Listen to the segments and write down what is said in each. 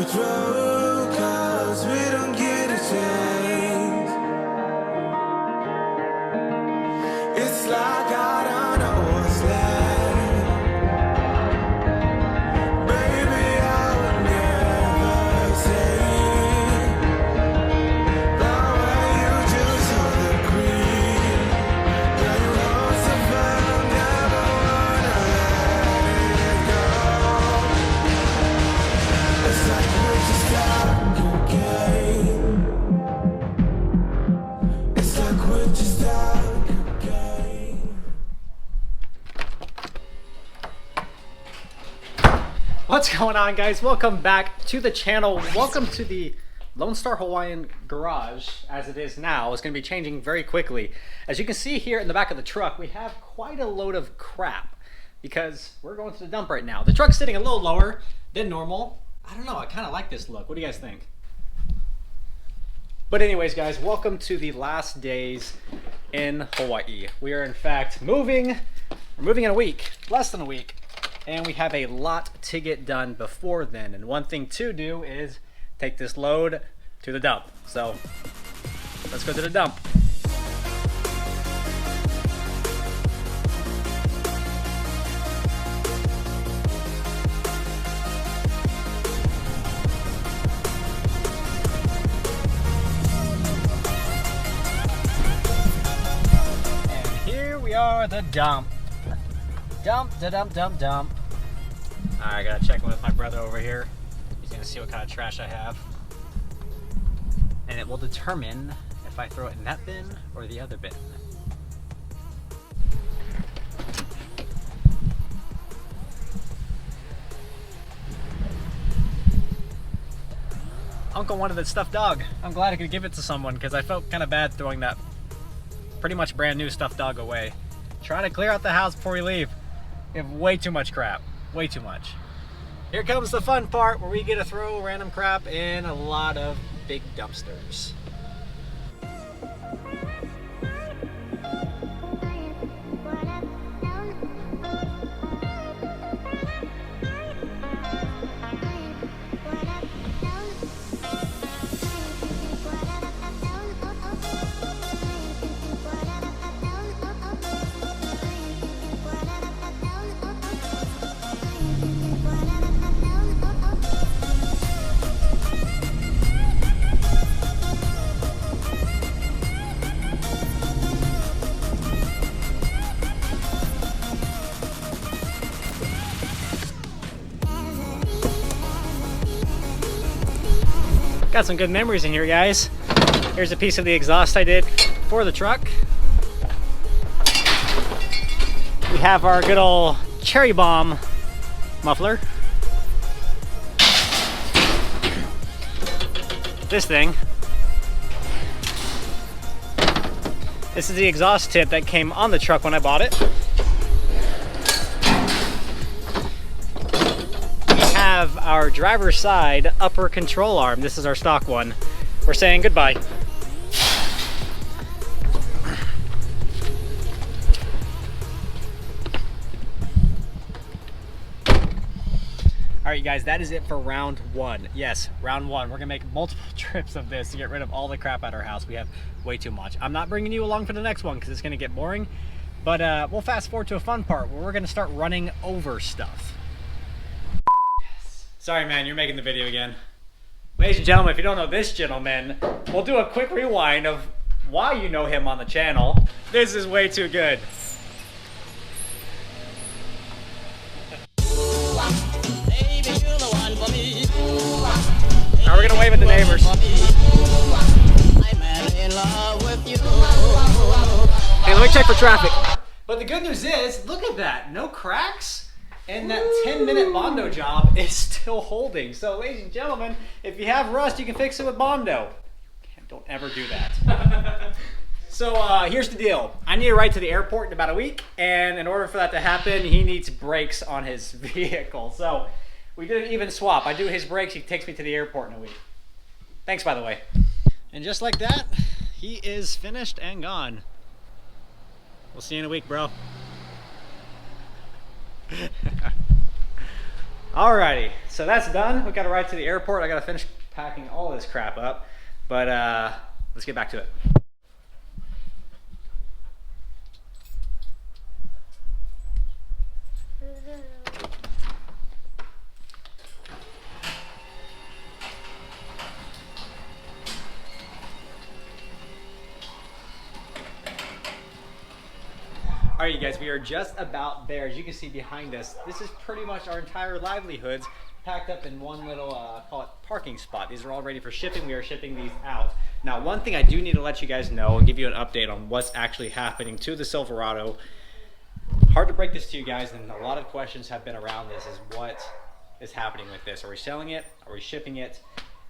through, 'cause we don't get a chance. It's like I don't know what's left. Baby, I would never say the way you choose all the green. Now you hold so firm, never wanna let it go. It's like we're just stuck again. It's like we're just stuck again. What's going on, guys? Welcome back to the channel. Welcome to the Lonestar Hawaiian garage as it is now. It's going to be changing very quickly. As you can see here in the back of the truck, we have quite a load of crap because we're going to the dump right now. The truck's sitting a little lower than normal. I don't know, I kind of like this look. What do you guys think? But anyways, guys, welcome to the last days in Hawaii. We are in fact moving. We're moving in a week, less than a week. And we have a lot to get done before then. And one thing to do is take this load to the dump. So let's go to the dump. And here we are at the dump. Dump, da dump, dump, dump. Alright, I gotta check in with my brother over here. He's gonna see what kind of trash I have. And it will determine if I throw it in that bin or the other bin. Uncle wanted a stuffed dog. I'm glad I could give it to someone because I felt kind of bad throwing that pretty much brand new stuffed dog away. Trying to clear out the house before we leave. We have way too much crap. Way too much. Here comes the fun part where we get to throw random crap in a lot of big dumpsters. Got some good memories in here, guys. Here's a piece of the exhaust I did for the truck. We have our good old cherry bomb muffler. This thing. This is the exhaust tip that came on the truck when I bought it. Have our driver's side upper control arm. This is our stock one. We're saying goodbye. All right, you guys, that is it for round one. Yes, round one. We're gonna make multiple trips of this to get rid of all the crap at our house. We have way too much. I'm not bringing you along for the next one because it's gonna get boring, but we'll fast forward to a fun part where we're gonna start running over stuff. Sorry, man, you're making the video again. Ladies and gentlemen, if you don't know this gentleman, we'll do a quick rewind of why you know him on the channel. This is way too good. Now we're gonna wave at the neighbors. Hey, let me check for traffic. But the good news is, look at that, no cracks. And that 10-minute Bondo job is still holding. So, ladies and gentlemen, if you have rust, you can fix it with Bondo. Don't ever do that. So, here's the deal. I need to ride to the airport in about a week, and in order for that to happen, he needs brakes on his vehicle. So, we did an even swap. I do his brakes, he takes me to the airport in a week. Thanks, by the way. And just like that, he is finished and gone. We'll see you in a week, bro. Alrighty, so that's done. We got to ride to the airport. I got to finish packing all this crap up, but let's get back to it. All right, you guys, we are just about there. As you can see behind us, this is pretty much our entire livelihoods packed up in one little, call it parking spot. These are all ready for shipping. We are shipping these out. Now, one thing I do need to let you guys know and give you an update on what's actually happening to the Silverado. Hard to break this to you guys, and a lot of questions have been around this, is what is happening with this. Are we selling it? Are we shipping it?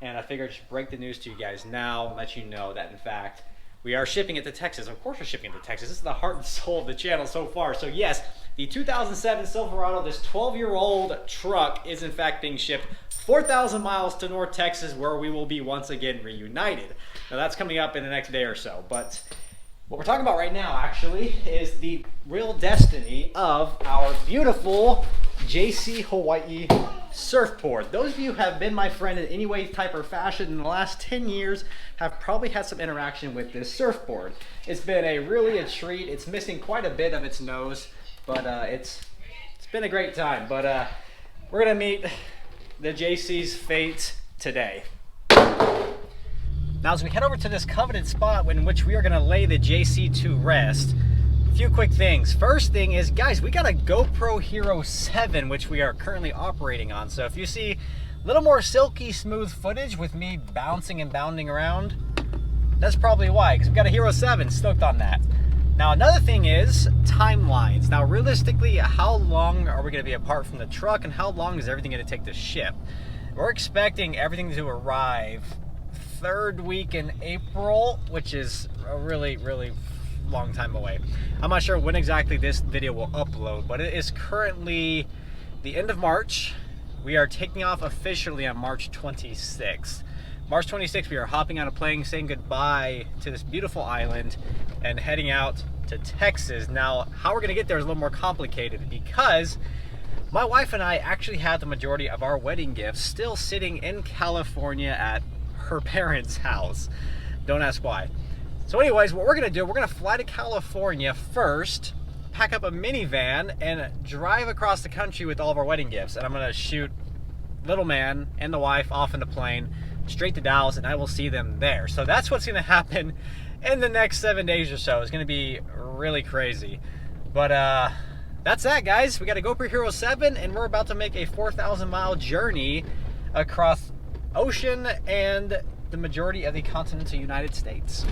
And I figured I should break the news to you guys now and let you know that, in fact, we are shipping it to Texas. Of course we're shipping it to Texas. This is the heart and soul of the channel so far. So yes, the 2007 Silverado, this 12-year-old truck, is in fact being shipped 4,000 miles to North Texas, where we will be once again reunited. Now that's coming up in the next day or so. But what we're talking about right now actually is the real destiny of our beautiful JC Hawaii surfboard. Those of you who have been my friend in any way, type, or fashion in the last 10 years have probably had some interaction with this surfboard. It's been really a treat. It's missing quite a bit of its nose, but it's been a great time. But we're gonna meet the JC's fate today. Now, as we head over to this coveted spot in which we are gonna lay the JC to rest, a few quick things. First thing is, guys, we got a GoPro Hero 7, which we are currently operating on. So if you see a little more silky smooth footage with me bouncing and bounding around, that's probably why, because we got a Hero 7. Stoked on that. Now, another thing is timelines. Now, realistically, how long are we going to be apart from the truck, and how long is everything going to take to ship? We're expecting everything to arrive third week in April, which is a really long time away. I'm not sure when exactly this video will upload, but it is currently the end of March. We are taking off officially on March 26th. March 26th, we are hopping on a plane, saying goodbye to this beautiful island and heading out to Texas. Now, how we're gonna get there is a little more complicated, because my wife and I actually have the majority of our wedding gifts still sitting in California at her parents' house. Don't ask why. So anyways, what we're gonna do, we're gonna fly to California first, pack up a minivan, and drive across the country with all of our wedding gifts. And I'm gonna shoot little man and the wife off in the plane, straight to Dallas, and I will see them there. So that's what's gonna happen in the next 7 days or so. It's gonna be really crazy. But that's that, guys. We got a GoPro Hero 7, and we're about to make a 4,000-mile journey across ocean and the majority of the continental United States.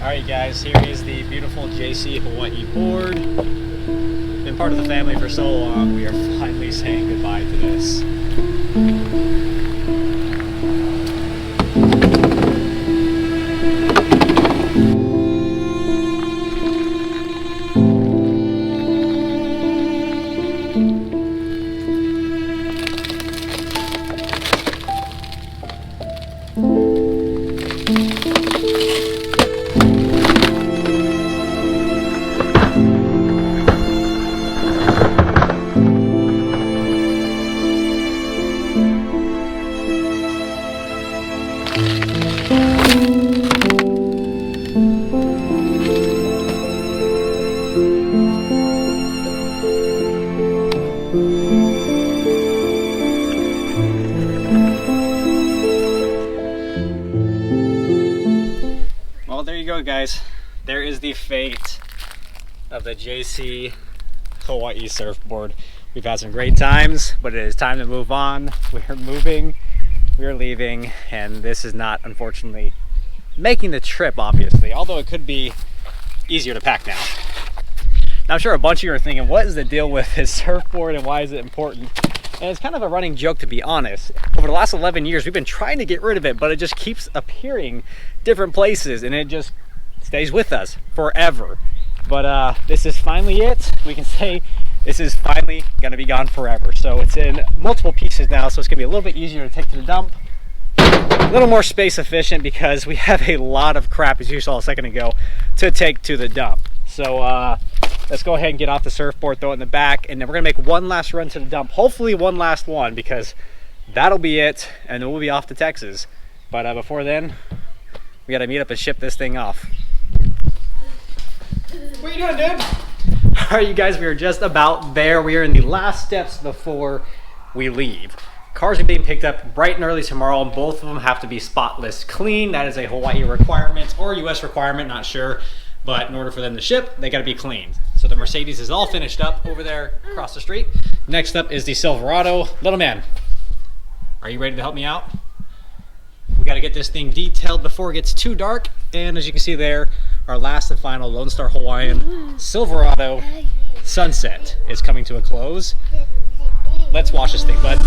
Alright guys, here is the beautiful JC Hawaii board. Been part of the family for so long, we are finally saying goodbye to this. Well, there you go, guys. There is the fate of the JC Hawaii surfboard. We've had some great times, but it is time to move on. We're moving, we're leaving, and this is not, unfortunately, making the trip, obviously, although it could be easier to pack now. Now, I'm sure a bunch of you are thinking, what is the deal with this surfboard and why is it important? And it's kind of a running joke, to be honest. Over the last 11 years, we've been trying to get rid of it, but it just keeps appearing different places, and it just stays with us forever. But this is finally it. We can say this is finally gonna be gone forever. So it's in multiple pieces now, so it's gonna be a little bit easier to take to the dump. A little more space efficient because we have a lot of crap, as you saw a second ago, to take to the dump. So let's go ahead and get off the surfboard, throw it in the back, and then we're gonna make one last run to the dump. Hopefully one last one, because that'll be it, and then we'll be off to Texas. But before then, we gotta meet up and ship this thing off. What are you doing, dude? All right, you guys, we are just about there. We are in the last steps before we leave. Cars are being picked up bright and early tomorrow, and both of them have to be spotless clean. That is a Hawaii requirement or US requirement, not sure. But in order for them to ship, they gotta be clean. So the Mercedes is all finished up over there across the street. Next up is the Silverado. Little man, are you ready to help me out? We gotta get this thing detailed before it gets too dark. And as you can see there, our last and final Lonestar Hawaiian Silverado Sunset is coming to a close. Let's wash this thing, bud.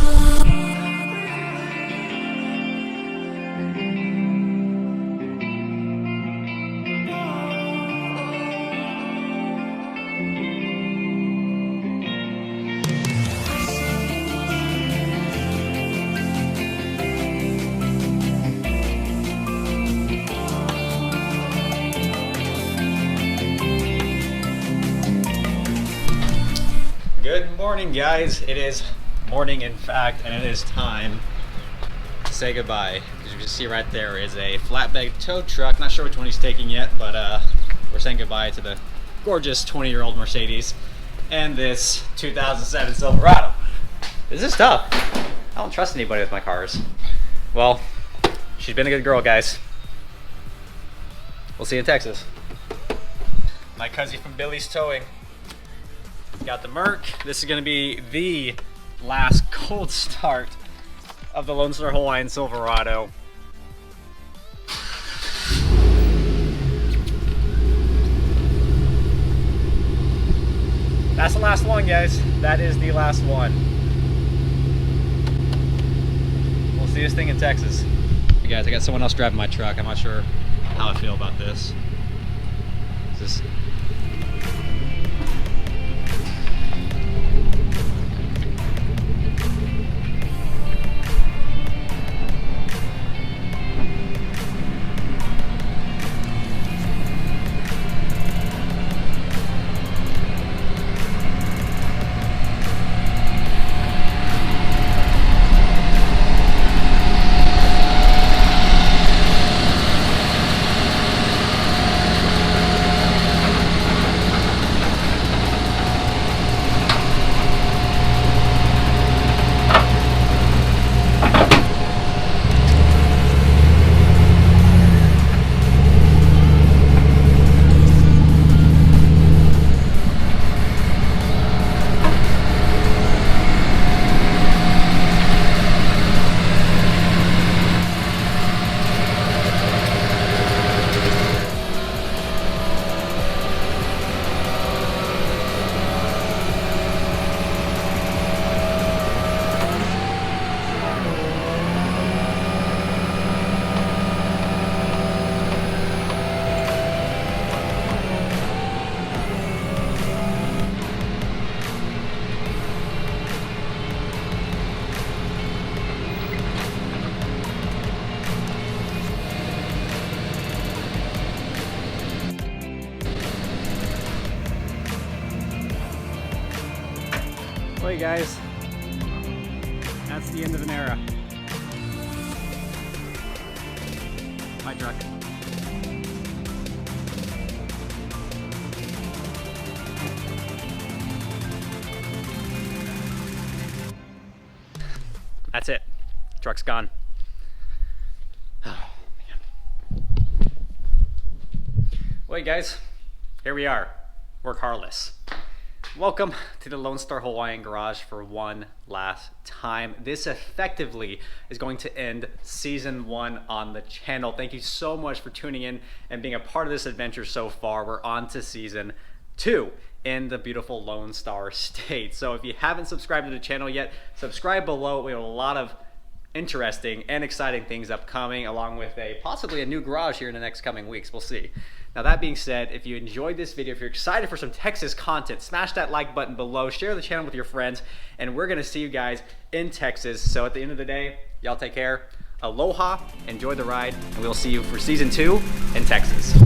Good morning, guys. It is morning, in fact, and it is time to say goodbye. As you can see right there is a flatbed tow truck. Not sure which one he's taking yet, but we're saying goodbye to the gorgeous 20-year-old Mercedes and this 2007 Silverado. This is tough. I don't trust anybody with my cars. Well, she's been a good girl, guys. We'll see you in Texas. My cousin from Billy's Towing. Got the Merc. This is going to be the last cold start of the Lonestar Hawaiian Silverado. That's the last one, guys. That is the last one. We'll see this thing in Texas. Hey guys, I got someone else driving my truck. I'm not sure how I feel about this. Is this Well, you guys, that's the end of an era. My truck. That's it. Truck's gone. Oh, man. Well, you guys, here we are. We're carless. Welcome to the Lonestar Hawaiian Garage for one last time. This effectively is going to end season 1 on the channel. Thank you so much for tuning in and being a part of this adventure so far. We're on to season 2 in the beautiful Lonestar state. So if you haven't subscribed to the channel yet, subscribe below. We have a lot of interesting and exciting things upcoming, along with possibly a new garage here in the next coming weeks. We'll see. Now, that being said, if you enjoyed this video, if you're excited for some Texas content, smash that like button below, share the channel with your friends, and we're gonna see you guys in Texas. So at the end of the day, y'all take care. Aloha, enjoy the ride, and we'll see you for season 2 in Texas.